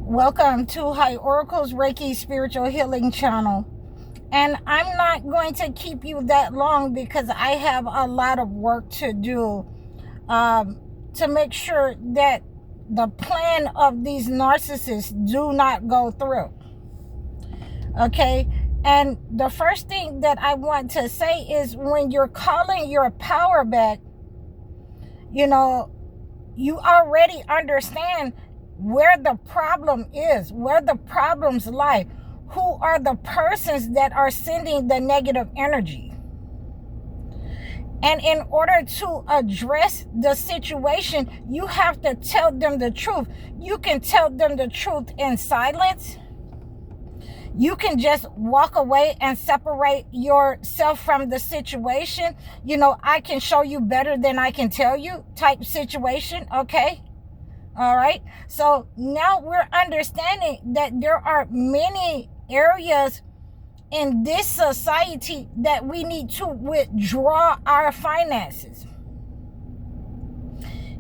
Welcome to High Oracles Reiki Spiritual Healing Channel. And I'm not going to keep you that long because I have a lot of work to do to make sure that the plan of these narcissists do not go through. Okay? And the first thing that I want to say is when you're calling your power back, you already understand where the problem is, where the problems lie, who are the persons that are sending the negative energy. And in order to address the situation, you have to tell them the truth. You can tell them the truth in silence. You can just walk away and separate yourself from the situation. I can show you better than I can tell you type situation, okay? All right. So now we're understanding that there are many areas in this society that we need to withdraw our finances.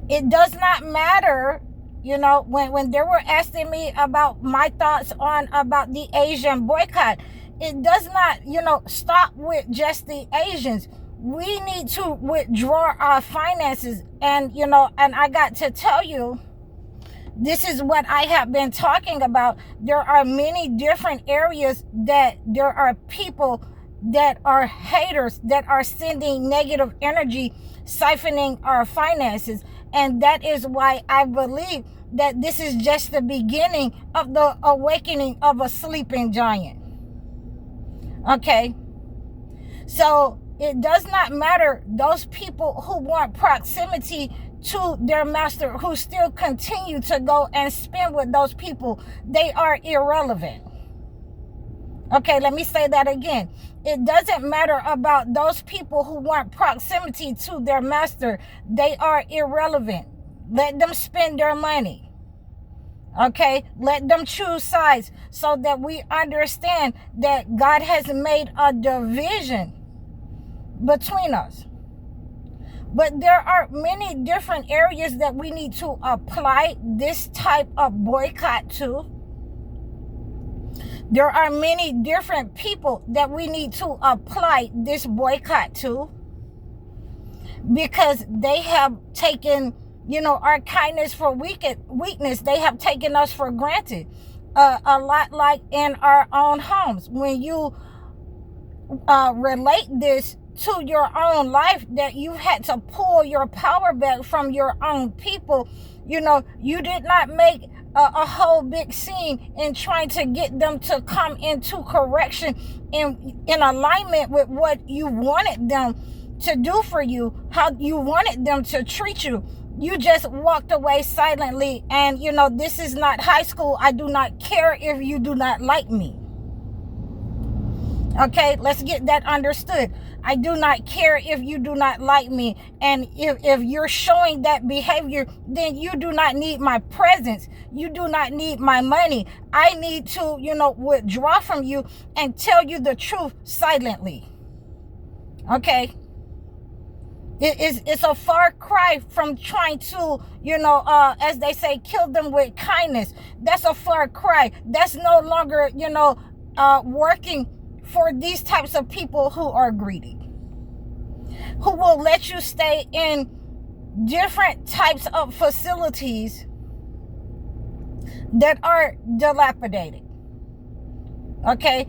It does not matter, when they were asking me about my thoughts about the Asian boycott, it does not, stop with just the Asians. We need to withdraw our finances. And I got to tell you, this is what I have been talking about. There are many different areas that there are people that are haters, that are sending negative energy, siphoning our finances. And that is why I believe that this is just the beginning of the awakening of a sleeping giant. Okay? So it does not matter those people who want proximity to their master, who still continue to go and spend with those people. They are irrelevant. Okay, let me say that again. It doesn't matter about those people who want proximity to their master. They are irrelevant. Let them spend their money. Okay, let them choose sides so that we understand that God has made a division between us. But there are many different areas that we need to apply this type of boycott to. There are many different people that we need to apply this boycott to, because they have taken, our kindness for weakness. They have taken us for granted. A lot like in our own homes. When you relate this to your own life, that you had to pull your power back from your own people, you did not make a whole big scene in trying to get them to come into correction in alignment with what you wanted them to do for you, how you wanted them to treat you. You just walked away silently. And this is not high school. I do not care if you do not like me. Okay, let's get that understood. I do not care if you do not like me. And if you're showing that behavior, then you do not need my presence. You do not need my money. I need to, withdraw from you and tell you the truth silently. Okay? It's a far cry from trying to, as they say, kill them with kindness. That's a far cry. That's no longer, working for these types of people who are greedy, who will let you stay in different types of facilities that are dilapidated. Okay,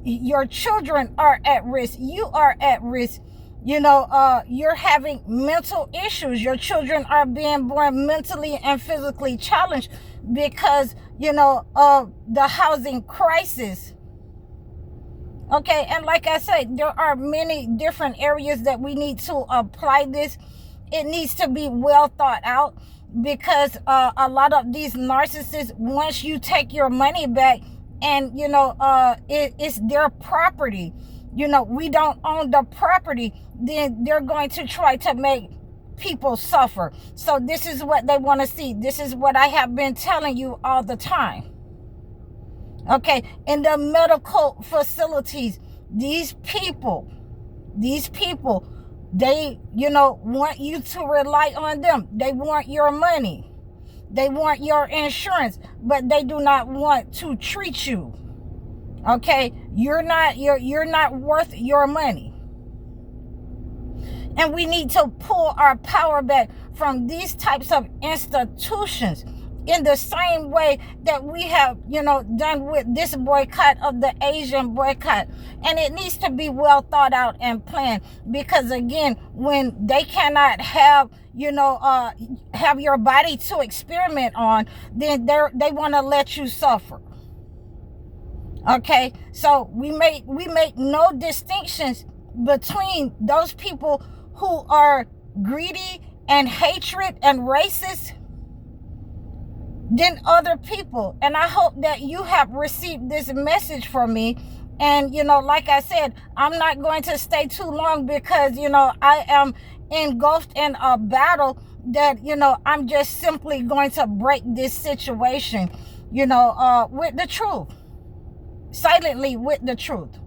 your children are at risk. You are at risk. You're having mental issues. Your children are being born mentally and physically challenged because, of the housing crisis. Okay, and like I said, there are many different areas that we need to apply this. It needs to be well thought out, because a lot of these narcissists, once you take your money back and, it's their property, we don't own the property, then they're going to try to make people suffer. So this is what they want to see. This is what I have been telling you all the time. Okay, in the medical facilities, these people, they, want you to rely on them. They want your money. They want your insurance, but they do not want to treat you. Okay, you're not worth your money. And we need to pull our power back from these types of institutions in the same way that we have, done with this boycott of the Asian boycott. And it needs to be well thought out and planned, because again, when they cannot have, have your body to experiment on, then they want to let you suffer. Okay, so we make no distinctions between those people who are greedy and hatred and racist than other people. And I hope that you have received this message from me. And, like I said, I'm not going to stay too long, because, I am engulfed in a battle that, I'm just simply going to break this situation, with the truth. Silently with the truth.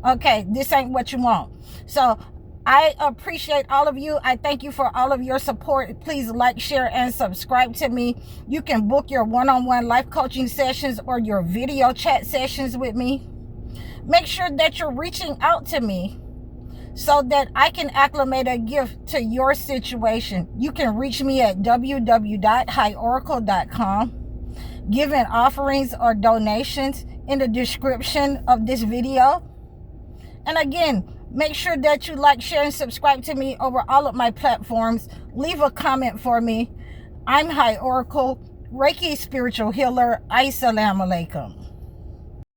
Okay, this ain't what you want. So I appreciate all of you. I thank you for all of your support. Please like, share, and subscribe to me. You can book your one-on-one life coaching sessions or your video chat sessions with me. Make sure that you're reaching out to me so that I can acclimate a gift to your situation. You can reach me at www.highoracle.com. Giving offerings or donations in the description of this video. And again, make sure that you like, share, and subscribe to me over all of my platforms. Leave a comment for me. I'm High Oracle, Reiki spiritual healer. Assalamu alaikum.